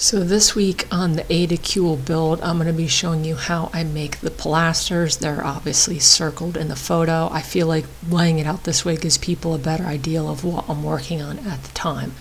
So this week on the Aedicule build, I'm going to be showing you how I make the pilasters. They're obviously circled in the photo. I feel like laying it out this way gives people a better idea of what I'm working on at the time.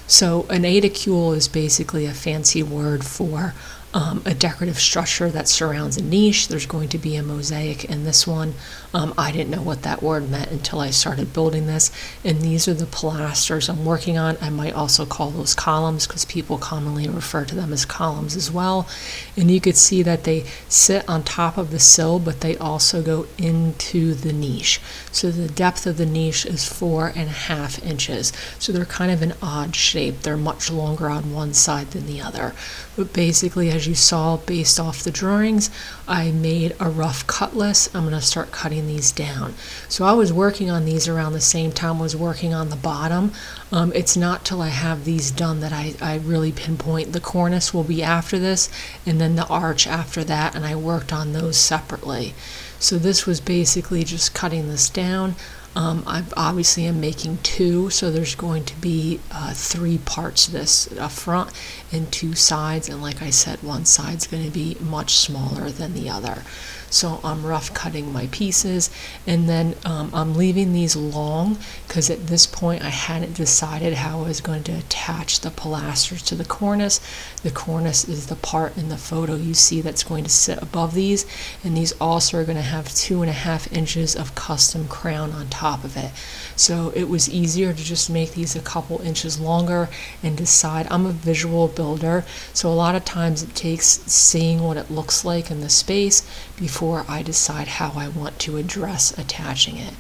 So an Aedicule is basically a fancy word for a decorative structure that surrounds a niche. There's going to be a mosaic in this one. I didn't know what that word meant until I started building this. And these are the pilasters I'm working on. I might also call those columns because people commonly refer to them as columns as well. And you could see that they sit on top of the sill, but they also go into the niche. So the depth of the niche is 4.5 inches. So they're kind of an odd shape. They're much longer on one side than the other. But basically, as you saw based off the drawings, I made a rough cut list. I'm going to start cutting these down. So I was working on these around the same time I was working on the bottom. It's not till I have these done that I really pinpoint. The cornice will be after this, and then the arch after that, and I worked on those separately. So this was basically just cutting this down. I obviously am making two, so there's going to be 3 parts to this, a front and 2 sides, and like I said, one side's going to be much smaller than the other. So I'm rough cutting my pieces, and then I'm leaving these long because at this point I hadn't decided how I was going to attach the pilasters to the cornice. The cornice is the part in the photo you see that's going to sit above these, and these also are going to have 2.5 inches of custom crown on top of it. So it was easier to just make these a couple inches longer and decide. I'm a visual builder, so a lot of times it takes seeing what it looks like in the space before I decide how I want to address attaching it.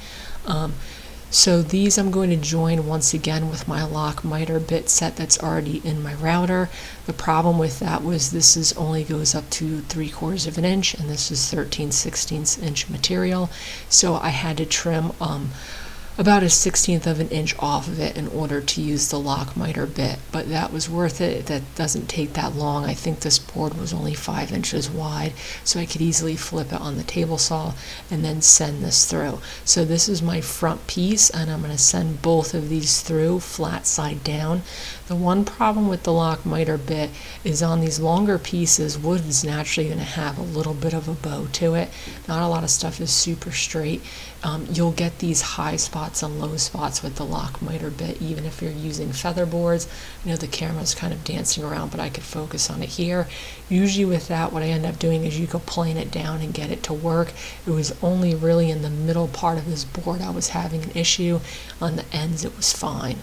So these I'm going to join once again with my lock miter bit set that's already in my router. The problem with that was this only goes up to 3/4 of an inch, and this is 13/16 inch material. So I had to trim about 1/16 of an inch off of it in order to use the lock miter bit, but that was worth it. That doesn't take that long. I think this board was only 5 inches wide, so I could easily flip it on the table saw and then send this through. So this is my front piece, and I'm going to send both of these through flat side down. The one problem with the lock miter bit is on these longer pieces, wood is naturally going to have a little bit of a bow to it. Not a lot of stuff is super straight. You'll get these high spots and low spots with the lock miter bit, even if you're using feather boards. You know, the camera's kind of dancing around, but I could focus on it here. Usually with that, what I end up doing is you go plane it down and get it to work. It was only really in the middle part of this board I was having an issue. On the ends, it was fine.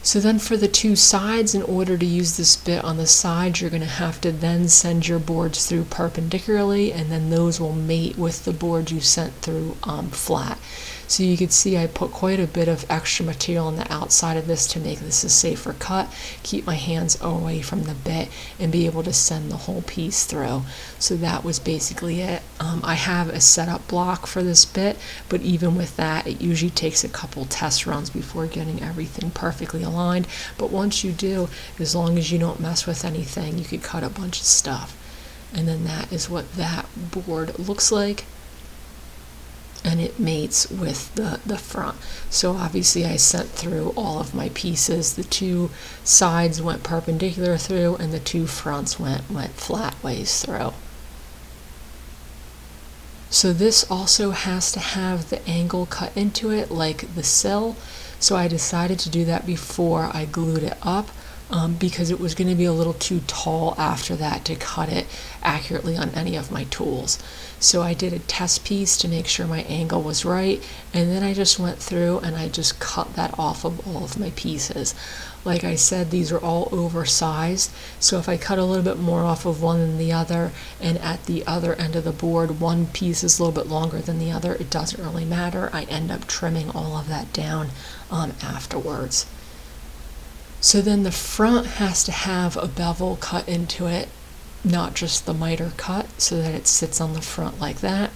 So then for the 2 sides, in order to use this bit on the sides, you're going to have to then send your boards through perpendicularly, and then those will mate with the board you sent through flat. So you can see I put quite a bit of extra material on the outside of this to make this a safer cut, keep my hands away from the bit, and be able to send the whole piece through. So that was basically it. I have a setup block for this bit, but even with that, it usually takes a couple test runs before getting everything perfectly aligned. But once you do, as long as you don't mess with anything, you could cut a bunch of stuff. And then that is what that board looks like, and it mates with the front. So obviously I sent through all of my pieces. The 2 sides went perpendicular through, and the 2 fronts went flat ways through. So this also has to have the angle cut into it like the sill. So I decided to do that before I glued it up, because it was going to be a little too tall after that to cut it accurately on any of my tools. So I did a test piece to make sure my angle was right, and then I just went through and I just cut that off of all of my pieces. Like I said, these are all oversized, so if I cut a little bit more off of one than the other, and at the other end of the board one piece is a little bit longer than the other, it doesn't really matter. I end up trimming all of that down afterwards. So then the front has to have a bevel cut into it, not just the miter cut, so that it sits on the front like that.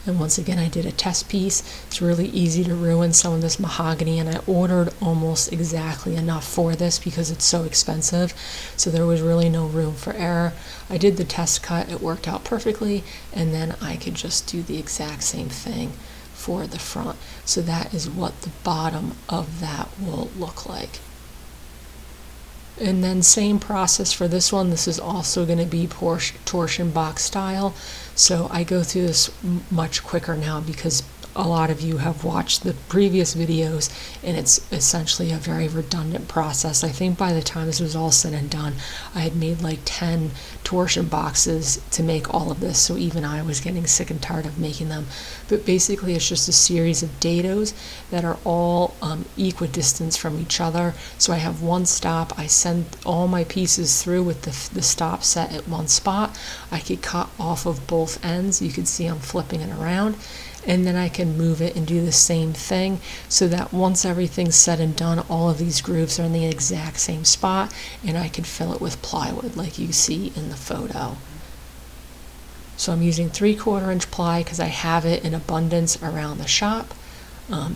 And once again, I did a test piece. It's really easy to ruin some of this mahogany, and I ordered almost exactly enough for this because it's so expensive, so there was really no room for error. I did the test cut, it worked out perfectly, and then I could just do the exact same thing for the front. So that is what the bottom of that will look like. And then same process for this one. This is also going to be torsion box style. So I go through this much quicker now because a lot of you have watched the previous videos, and it's essentially a very redundant process. I think by the time this was all said and done, I had made like 10 torsion boxes to make all of this, so even I was getting sick and tired of making them. But basically it's just a series of dados that are all equidistant from each other. So I have one stop, I send all my pieces through with the stop set at one spot. I could cut off of both ends. You can see I'm flipping it around, and then I can move it and do the same thing, so that once everything's said and done, all of these grooves are in the exact same spot, and I can fill it with plywood like you see in the photo. So I'm using 3/4 inch ply because I have it in abundance around the shop.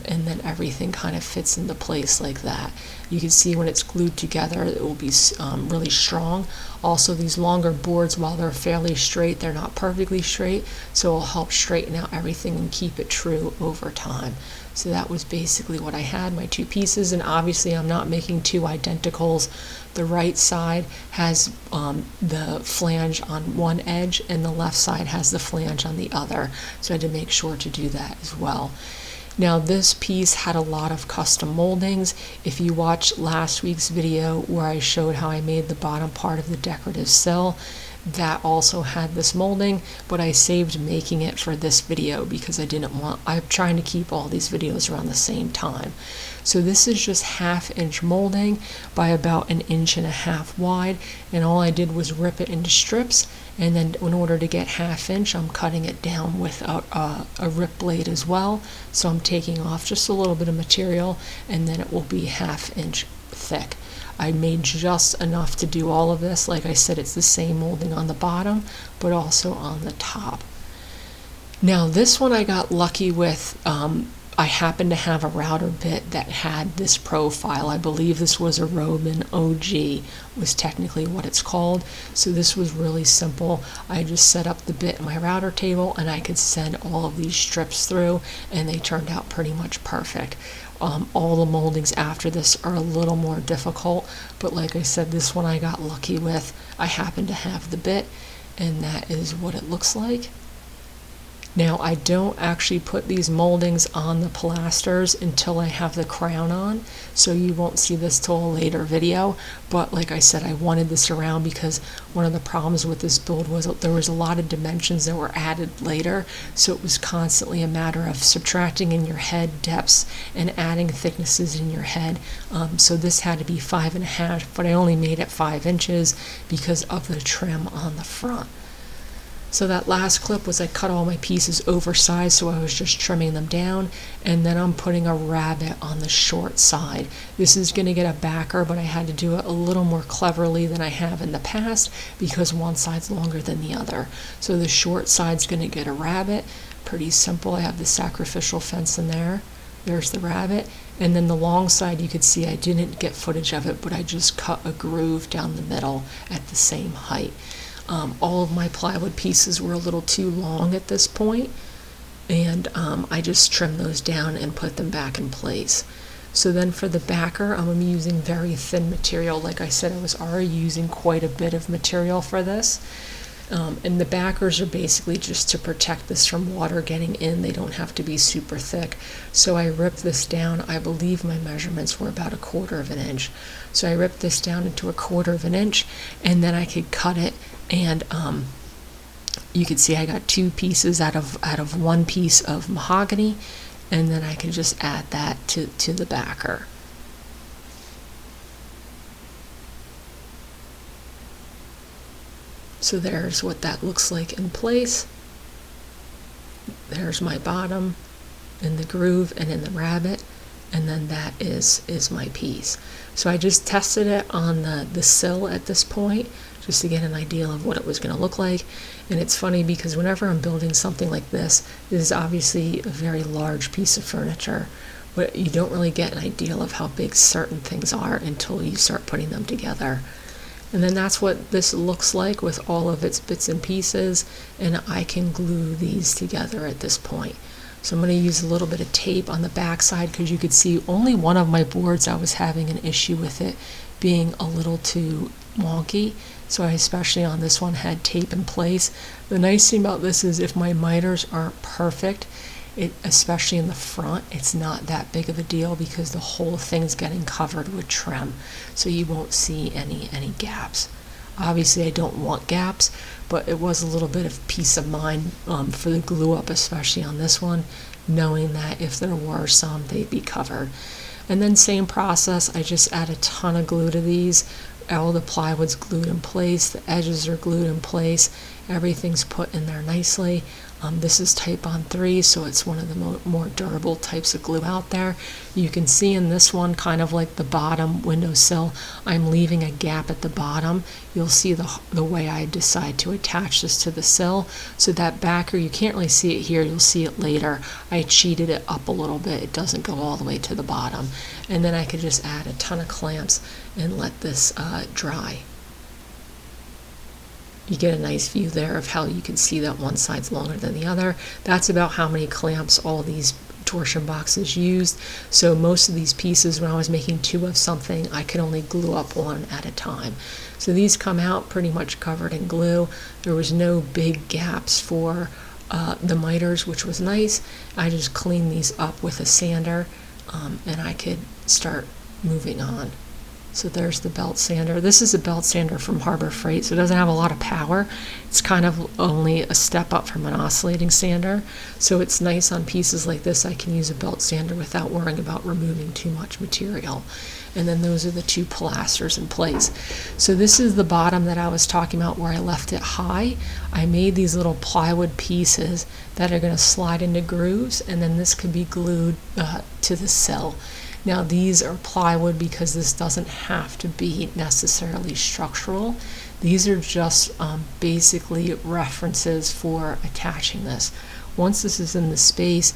And then everything kind of fits into place like that. You can see when it's glued together, it will be really strong. Also, these longer boards, while they're fairly straight, they're not perfectly straight, so it'll help straighten out everything and keep it true over time. So that was basically what I had, my two pieces, and obviously I'm not making two identicals. The right side has the flange on one edge, and the left side has the flange on the other, so I had to make sure to do that as well. Now this piece had a lot of custom moldings. If you watched last week's video where I showed how I made the bottom part of the decorative sill, that also had this molding, but I saved making it for this video because I'm trying to keep all these videos around the same time. So this is just 1/2 inch molding by about 1.5 inches wide, and all I did was rip it into strips, and then in order to get 1/2 inch, I'm cutting it down with a rip blade as well. So I'm taking off just a little bit of material, and then it will be 1/2 inch thick. I made just enough to do all of this. Like I said, it's the same molding on the bottom, but also on the top. Now this one I got lucky with. I happened to have a router bit that had this profile. I believe this was a Roman OG, was technically what it's called. So this was really simple. I just set up the bit in my router table, and I could send all of these strips through, and they turned out pretty much perfect. All the moldings after this are a little more difficult, but like I said, this one I got lucky with. I happen to have the bit, and that is what it looks like. Now I don't actually put these moldings on the pilasters until I have the crown on, so you won't see this till a later video. But like I said, I wanted this around because one of the problems with this build was there was a lot of dimensions that were added later, so it was constantly a matter of subtracting in your head depths and adding thicknesses in your head. So this had to be 5.5, but I only made it 5 inches because of the trim on the front. So that last clip was I cut all my pieces oversized, so I was just trimming them down, and then I'm putting a rabbet on the short side. This is going to get a backer, but I had to do it a little more cleverly than I have in the past because one side's longer than the other. So the short side's going to get a rabbet. Pretty simple. I have the sacrificial fence in there. There's the rabbet. And then the long side, you could see I didn't get footage of it, but I just cut a groove down the middle at the same height. All of my plywood pieces were a little too long at this point, and I just trimmed those down and put them back in place. So then for the backer, I'm using very thin material. Like I said, I was already using quite a bit of material for this. And the backers are basically just to protect this from water getting in. They don't have to be super thick. So I ripped this down. I believe my measurements were about 1/4 inch. So I ripped this down into 1/4 inch, and then I could cut it. And you can see I got 2 pieces out of 1 piece of mahogany, and then I can just add that to the backer. So there's what that looks like in place. There's my bottom in the groove and in the rabbet, and then that is my piece. So I just tested it on the sill at this point, just to get an idea of what it was going to look like. And it's funny because whenever I'm building something like this is obviously a very large piece of furniture, but you don't really get an idea of how big certain things are until you start putting them together. And then that's what this looks like with all of its bits and pieces, and I can glue these together at this point. So I'm going to use a little bit of tape on the back side because you could see only one of my boards I was having an issue with it being a little too wonky. So I, especially on this one, had tape in place. The nice thing about this is if my miters aren't perfect, especially in the front, it's not that big of a deal because the whole thing's getting covered with trim. So you won't see any gaps. Obviously I don't want gaps, but it was a little bit of peace of mind for the glue up, especially on this one, knowing that if there were some, they'd be covered. And then same process, I just add a ton of glue to these. All the plywood's glued in place, the edges are glued in place, everything's put in there nicely. This is Type-On 3, so it's one of the more durable types of glue out there. You can see in this one, kind of like the bottom windowsill, I'm leaving a gap at the bottom. You'll see the way I decide to attach this to the sill. So that backer, you can't really see it here, you'll see it later. I cheated it up a little bit, it doesn't go all the way to the bottom. And then I could just add a ton of clamps and let this dry. You get a nice view there of how you can see that one side's longer than the other. That's about how many clamps all these torsion boxes used. So most of these pieces, when I was making 2 of something, I could only glue up 1 at a time. So these come out pretty much covered in glue. There was no big gaps for the miters, which was nice. I just cleaned these up with a sander and I could start moving on. So there's the belt sander. This is a belt sander from Harbor Freight, so it doesn't have a lot of power. It's kind of only a step up from an oscillating sander. So it's nice on pieces like this. I can use a belt sander without worrying about removing too much material. And then those are the 2 pilasters in place. So this is the bottom that I was talking about where I left it high. I made these little plywood pieces that are going to slide into grooves, and then this could be glued to the sill. Now these are plywood because this doesn't have to be necessarily structural. These are just basically references for attaching this. Once this is in the space,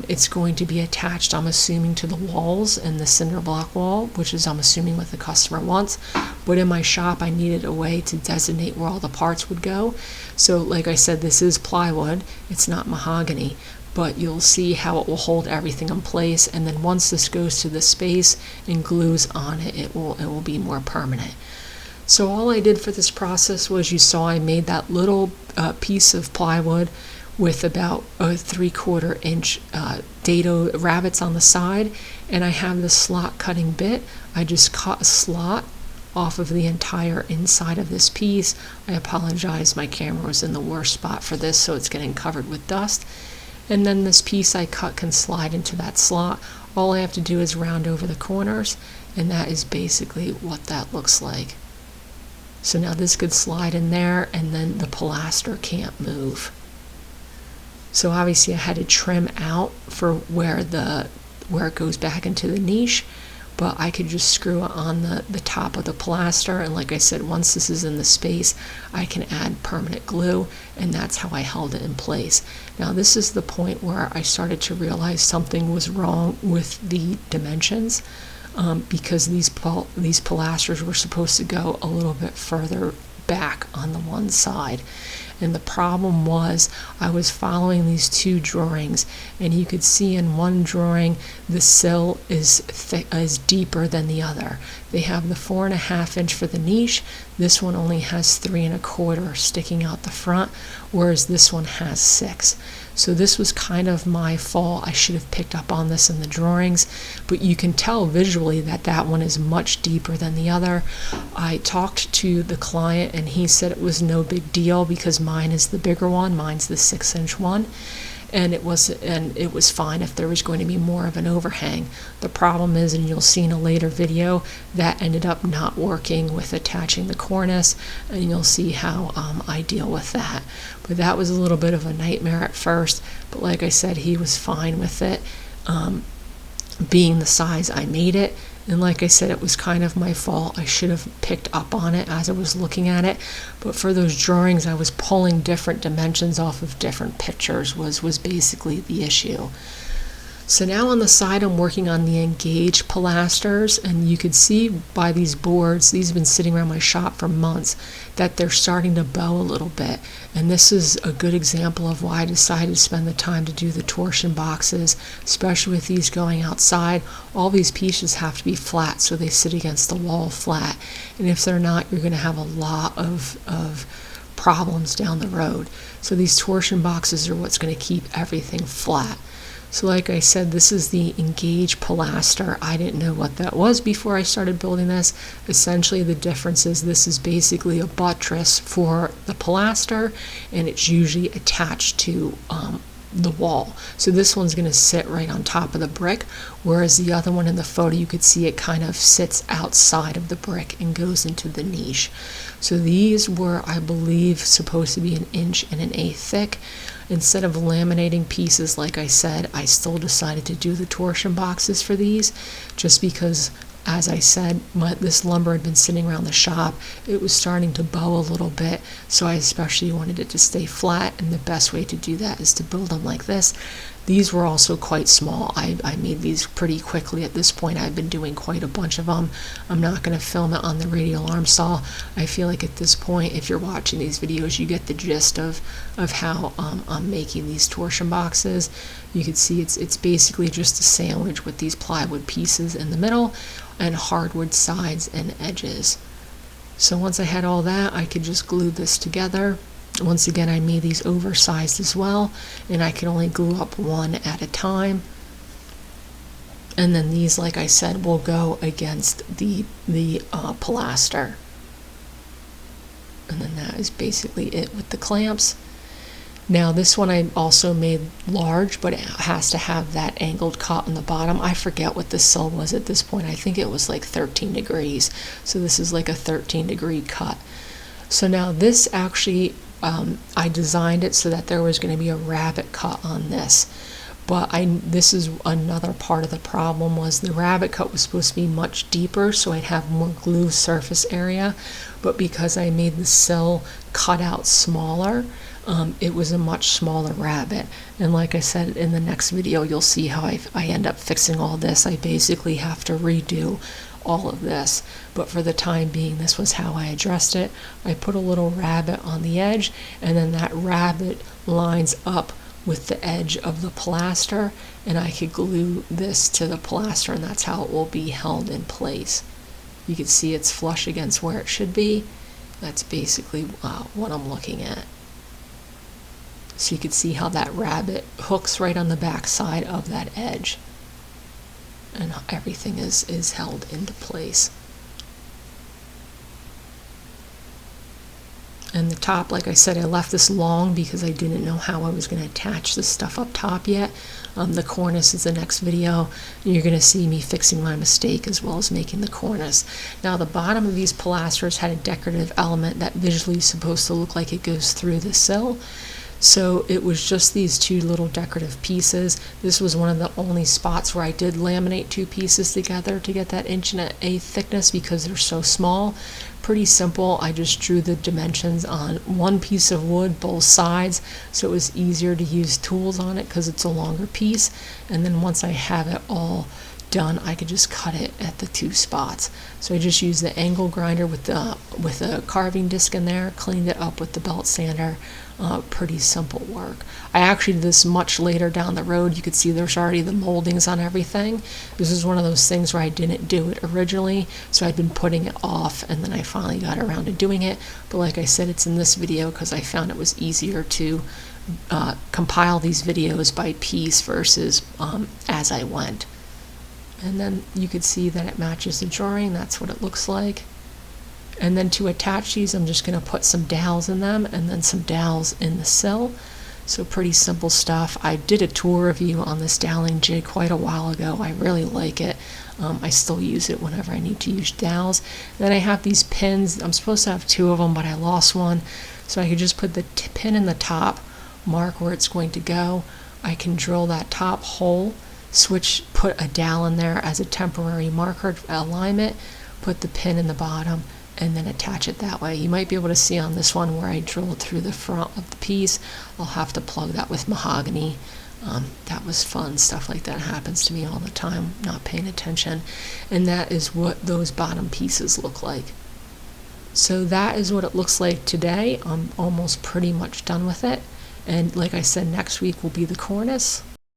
it's going to be attached, I'm assuming, to the walls and the cinder block wall, which is, I'm assuming, what the customer wants. But in my shop, I needed a way to designate where all the parts would go. So like I said, this is plywood. It's not mahogany. But you'll see how it will hold everything in place, and then once this goes to the space and glues on it, it will be more permanent. So all I did for this process was, you saw I made that little piece of plywood with about a 3/4 inch dado rabbets on the side, and I have the slot cutting bit. I just cut a slot off of the entire inside of this piece. I apologize, my camera was in the worst spot for this, so it's getting covered with dust. And then this piece I cut can slide into that slot. All I have to do is round over the corners, and that is basically what that looks like. So now this could slide in there, and then the pilaster can't move. So obviously I had to trim out for where it goes back into the niche, but I could just screw it on the top of the pilaster, and like I said, once this is in the space, I can add permanent glue, and that's how I held it in place. Now this is the point where I started to realize something was wrong with the dimensions, because these pilasters were supposed to go a little bit further back on the one side. And the problem was, I was following these 2 drawings, and you could see in one drawing the sill is deeper than the other. They have the 4.5 inch for the niche. This one only has 3.25 sticking out the front, whereas this one has 6. So this was kind of my fault. I should have picked up on this in the drawings, but you can tell visually that that one is much deeper than the other. I talked to the client, and he said it was no big deal because mine is the bigger one. Mine's the 6-inch one. And it was fine if there was going to be more of an overhang. The problem is, and you'll see in a later video, that ended up not working with attaching the cornice, and you'll see how I deal with that. But that was a little bit of a nightmare at first, but like I said, he was fine with it being the size I made it. And like I said, it was kind of my fault. I should have picked up on it as I was looking at it. But for those drawings, I was pulling different dimensions off of different pictures was basically the issue. So now on the side I'm working on the engaged pilasters, and you could see by these boards, these have been sitting around my shop for months, that they're starting to bow a little bit. And this is a good example of why I decided to spend the time to do the torsion boxes, especially with these going outside. All these pieces have to be flat so they sit against the wall flat. And if they're not, you're going to have a lot of problems down the road. So these torsion boxes are what's going to keep everything flat. So like I said, this is the engaged pilaster. I didn't know what that was before I started building this. Essentially the difference is this is basically a buttress for the pilaster, and it's usually attached to the wall. So this one's going to sit right on top of the brick, whereas the other one in the photo, you could see it kind of sits outside of the brick and goes into the niche. So these were, I believe, supposed to be 1 inch and 1/8 thick. Instead of laminating pieces, like I said, I still decided to do the torsion boxes for these, just because, as I said, this lumber had been sitting around the shop. It was starting to bow a little bit, so I especially wanted it to stay flat, and the best way to do that is to build them like this. These were also quite small. I made these pretty quickly. At this point, I've been doing quite a bunch of them. I'm not going to film it on the radial arm saw. I feel like at this point, if you're watching these videos, you get the gist of how I'm making these torsion boxes. You can see it's basically just a sandwich with these plywood pieces in the middle and hardwood sides and edges. So once I had all that, I could just glue this together. Once again, I made these oversized as well, and I can only glue up one at a time. And then these, like I said, will go against the pilaster. And then that is basically it with the clamps. Now this one I also made large, but it has to have that angled cut on the bottom. I forget what the sill was at this point. I think it was like 13 degrees. So this is like a 13-degree cut. So now this actually, I designed it so that there was going to be a rabbet cut on this. But this is another part of the problem, was the rabbet cut was supposed to be much deeper so I'd have more glue surface area. But because I made the sill cut out smaller, it was a much smaller rabbet. And like I said, in the next video, you'll see how I end up fixing all this. I basically have to redo all of this, but for the time being, this was how I addressed it. I put a little rabbet on the edge, and then that rabbet lines up with the edge of the pilaster, and I could glue this to the pilaster, and that's how it will be held in place. You can see it's flush against where it should be. That's basically what I'm looking at. So you can see how that rabbet hooks right on the back side of that edge, and everything is held into place. And the top, like I said, I left this long because I didn't know how I was going to attach this stuff up top yet. The cornice is the next video, and you're going to see me fixing my mistake as well as making the cornice. Now the bottom of these pilasters had a decorative element that visually is supposed to look like it goes through the sill. So it was just these two little decorative pieces. This was one of the only spots where I did laminate two pieces together to get that 1 1/8 inch thickness because they're so small. Pretty simple. I just drew the dimensions on one piece of wood, both sides, so it was easier to use tools on it because it's a longer piece. And then once I have it all done, I could just cut it at the two spots. So I just used the angle grinder with a carving disc in there, cleaned it up with the belt sander. Pretty simple work. I actually did this much later down the road. You could see there's already the moldings on everything. This is one of those things where I didn't do it originally, so I'd been putting it off, and then I finally got around to doing it. But like I said, it's in this video because I found it was easier to compile these videos by piece versus as I went. And then you could see that it matches the drawing. That's what it looks like. And then to attach these, I'm just going to put some dowels in them and then some dowels in the sill. So pretty simple stuff. I did a tool review on this doweling jig quite a while ago. I really like it. I still use it whenever I need to use dowels. Then I have these pins. I'm supposed to have 2 of them, but I lost one. So I could just put the pin in the top, mark where it's going to go. I can drill that top hole, put a dowel in there as a temporary marker alignment, put the pin in the bottom, and then attach it that way. You might be able to see on this one where I drilled through the front of the piece. I'll have to plug that with mahogany That was fun. Stuff like that happens to me all the time, not paying attention. And that is what those bottom pieces look like. So that is what it looks like today. I'm almost pretty much done with it. And like I said, next week will be the cornice.